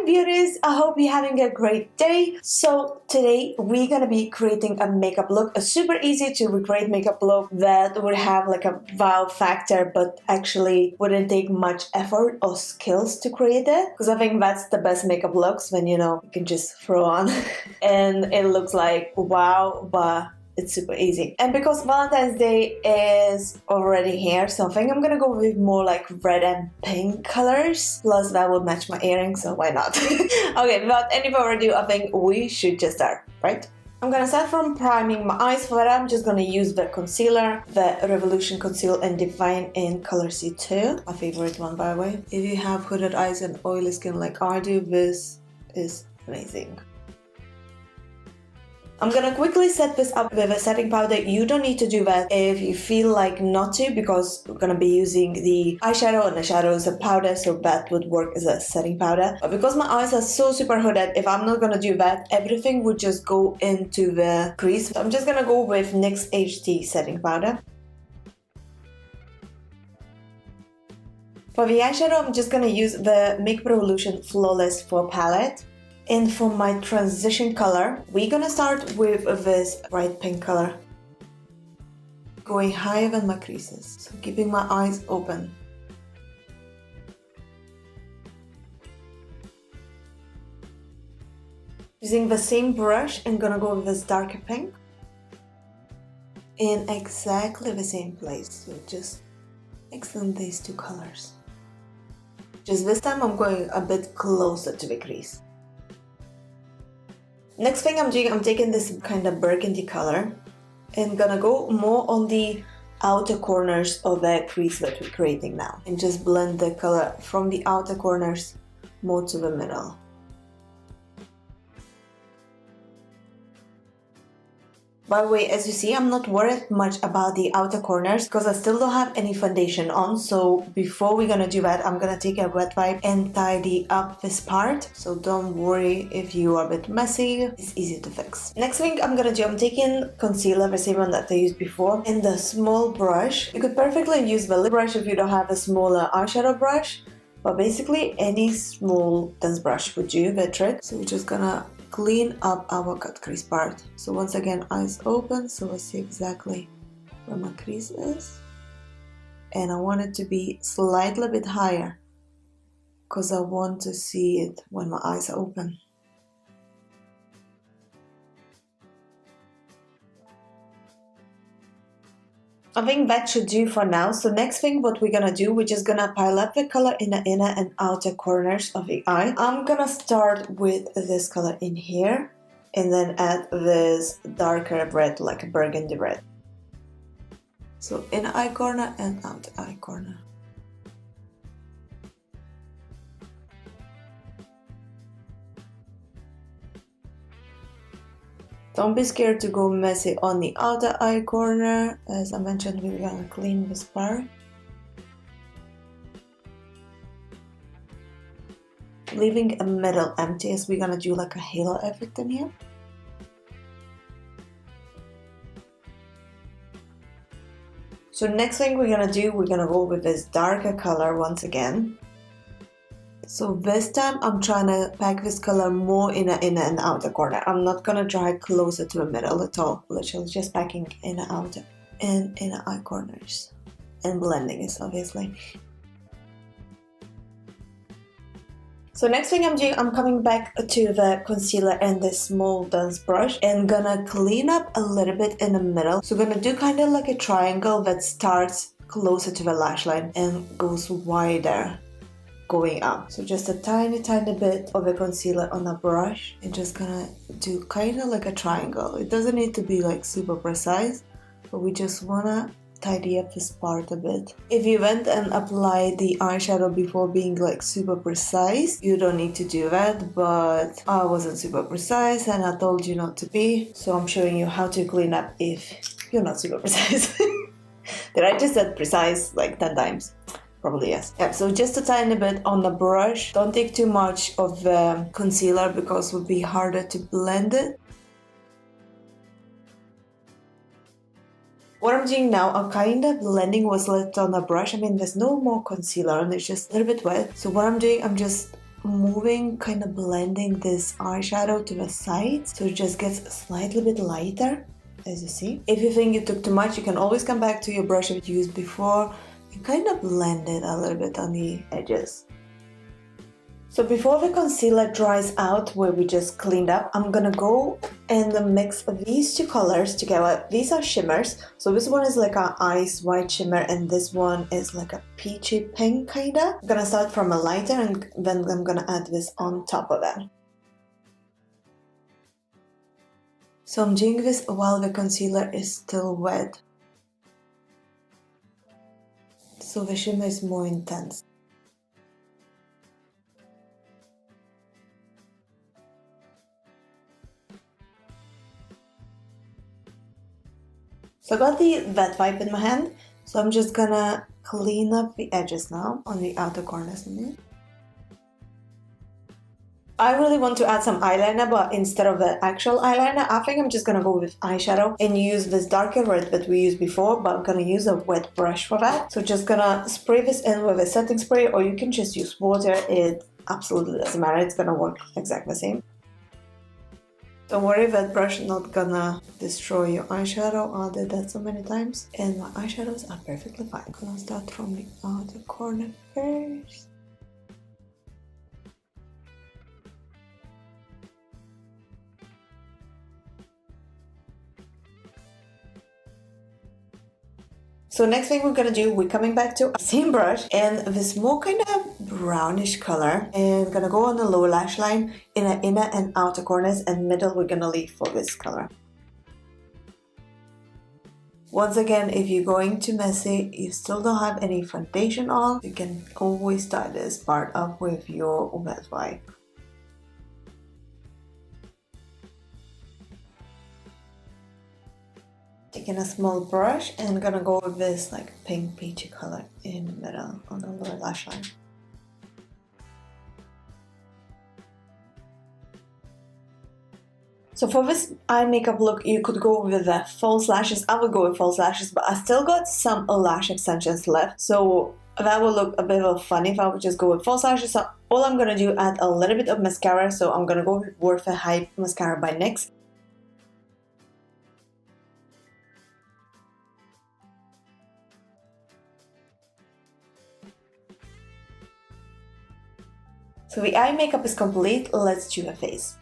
beauties, I hope you're having a great day. So today we're gonna be creating a makeup look, a super easy to recreate makeup look that would have like a wow factor but actually wouldn't take much effort or skills to create it, because I think that's the best makeup looks when you can just throw on and it looks like wow, but it's super easy. And because Valentine's Day is already here, so I think I'm gonna go with more like red and pink colors. Plus that will match my earrings, so why not? Okay, without any further ado, I think we should just start, right? I'm gonna start from priming my eyes. For that, I'm just gonna use the concealer, the Revolution Conceal and Define in color C2. My favorite one, by the way. If you have hooded eyes and oily skin like I do, this is amazing. I'm gonna quickly set this up with a setting powder. You don't need to do that if you feel like not to, because we're gonna be using the eyeshadow and the shadow as a powder, so that would work as a setting powder. But because my eyes are so super hooded, if I'm not gonna do that, everything would just go into the crease. So I'm just gonna go with NYX HD setting powder. For the eyeshadow, I'm just gonna use the Makeup Revolution Flawless 4 palette. And for my transition color, we're gonna start with this bright pink color, going higher than my creases, so keeping my eyes open. Using the same brush, I'm gonna go with this darker pink in exactly the same place, so just mixing these two colors. Just this time I'm going a bit closer to the crease. Next thing I'm doing, I'm taking this kind of burgundy color and gonna go more on the outer corners of the crease that we're creating now, and just blend the color from the outer corners more to the middle. By the way, as you see, I'm not worried much about the outer corners because I still don't have any foundation on. So before we're gonna do that, I'm gonna take a wet wipe and tidy up this part. So don't worry if you are a bit messy, it's easy to fix. Next thing I'm gonna do, I'm taking concealer, the same one that I used before, and the small brush. You could perfectly use the lip brush if you don't have a smaller eyeshadow brush, but basically any small dense brush would do the trick. So we're just gonna clean up our cut crease part. So once again, eyes open, so I see exactly where my crease is, and I want it to be slightly bit higher because I want to see it when my eyes are open. I think that should do for now. So next thing what we're gonna do, we're just gonna pile up the color in the inner and outer corners of the eye. I'm gonna start with this color in here and then add this darker red, like a burgundy red. So inner eye corner and outer eye corner. Don't be scared to go messy on the outer eye corner. As I mentioned, we're gonna clean this part. Leaving a middle empty, as we're gonna do like a halo effect in here. So next thing we're gonna do, we're gonna go with this darker color once again. So this time I'm trying to pack this color more in the inner and outer corner. I'm not gonna try closer to the middle at all. Literally just packing inner, outer, and inner eye corners. And blending it, obviously. So next thing I'm doing, I'm coming back to the concealer and the small dense brush and gonna clean up a little bit in the middle. So gonna do kind of like a triangle that starts closer to the lash line and goes wider going up. So just a tiny bit of a concealer on a brush and just gonna do kind of like a triangle. It doesn't need to be like super precise, but we just wanna tidy up this part a bit. If you went and applied the eyeshadow before being like super precise, you don't need to do that, but I wasn't super precise and I told you not to be, so I'm showing you how to clean up if you're not super precise. Did I just said precise like 10 times? Probably yes. Yeah, so just a tiny bit on the brush. Don't take too much of the concealer because it would be harder to blend it. What I'm doing now, I'm kind of blending what's left on the brush. I mean, there's no more concealer and it's just a little bit wet. So what I'm doing, I'm just moving, kind of blending this eyeshadow to the side so it just gets slightly bit lighter, as you see. If you think you took too much, you can always come back to your brush that you used before and kind of blend it a little bit on the edges. So before the concealer dries out where we just cleaned up, I'm gonna go and mix these two colors together. These are shimmers. So this one is like an ice white shimmer and this one is like a peachy pink kinda. I'm gonna start from a lighter and then I'm gonna add this on top of that. So I'm doing this while the concealer is still wet. So the shimmer is more intense. So I got the wet wipe in my hand, so I'm just gonna clean up the edges now on the outer corners. I really want to add some eyeliner, but instead of the actual eyeliner, I think I'm just gonna go with eyeshadow and use this darker red that we used before, but I'm gonna use a wet brush for that. So just gonna spray this in with a setting spray, or you can just use water. It absolutely doesn't matter, it's gonna work exactly the same. Don't worry, that brush is not gonna destroy your eyeshadow. I did that so many times and my eyeshadows are perfectly fine. I'm gonna start from the outer corner first. So next thing we're gonna do, we're coming back to the same brush and this more kind of brownish color, and gonna go on the lower lash line in the inner and outer corners, and middle we're gonna leave for this color. Once again, if you're going too messy, you still don't have any foundation on, you can always start this part up with your wet wipe. Taking a small brush and gonna go with this like pink peachy color in the middle on the lower lash line. So for this eye makeup look, you could go with the false lashes. I would go with false lashes, but I still got some lash extensions left, so that would look a bit of funny if I would just go with false lashes. So all I'm gonna do, add a little bit of mascara, so I'm gonna go with Worth a Hype mascara by NYX. So the eye makeup is complete, let's do a face.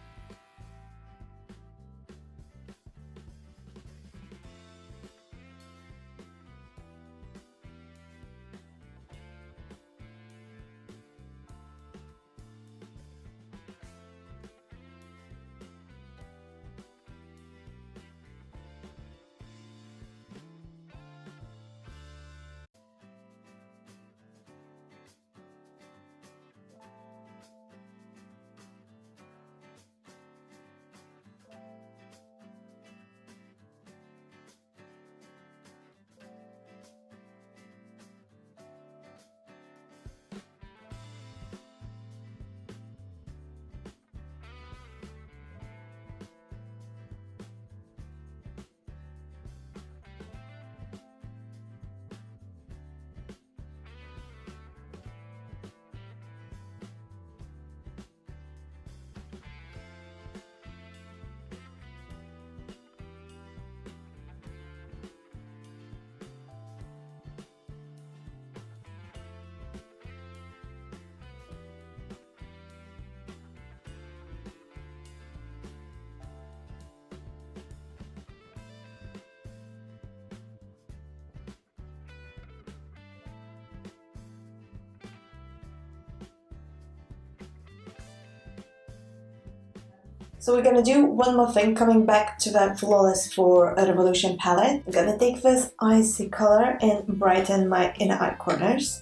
So we're gonna do one more thing, coming back to that Flawless for a Revolution palette. I'm gonna take this icy color and brighten my inner eye corners.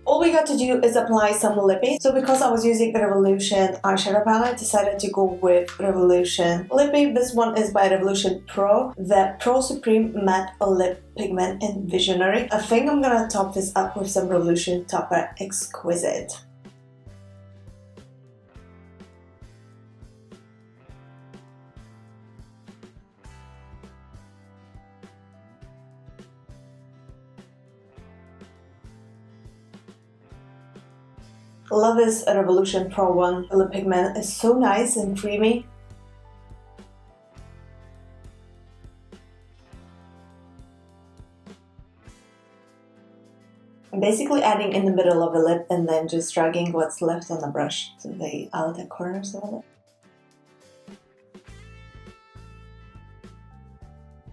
All we got to do is apply some lippy. So because I was using the Revolution eyeshadow palette, I decided to go with Revolution lippy. This one is by Revolution Pro, the Pro Supreme Matte Lip Pigment in Visionary. I think I'm gonna top this up with some Revolution Topper Exquisite. Love this Revolution Pro 1 lip pigment. It's so nice and creamy. I'm basically adding in the middle of the lip and then just dragging what's left on the brush to the outer corners of the lip.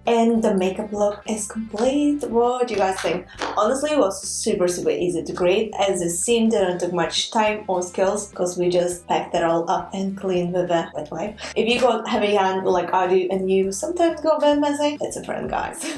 And the makeup look is complete. What do you guys think? Honestly, it was super easy to create. As it seemed, didn't take much time or skills because we just packed it all up and cleaned with a wet wipe. If you got heavy hand like I do and you sometimes go a bit messy, it's a friend, guys.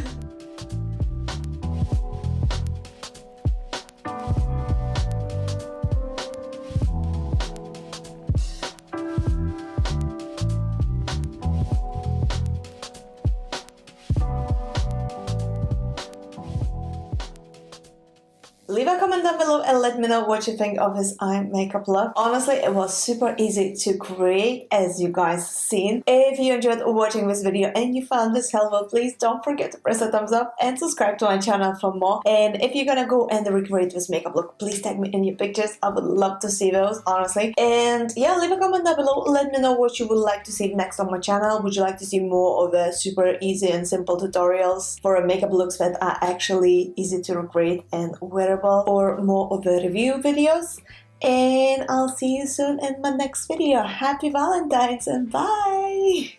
Leave a comment down below and let me know what you think of this eye makeup look. Honestly, it was super easy to create, as you guys seen. If you enjoyed watching this video and you found this helpful, please don't forget to press the thumbs up and subscribe to my channel for more. And if you're gonna go and recreate this makeup look, please tag me in your pictures. I would love to see those, honestly. And yeah, leave a comment down below. Let me know what you would like to see next on my channel. Would you like to see more of the super easy and simple tutorials for makeup looks that are actually easy to recreate and wearable, or more of the review videos? And I'll see you soon in my next video. Happy Valentine's and bye!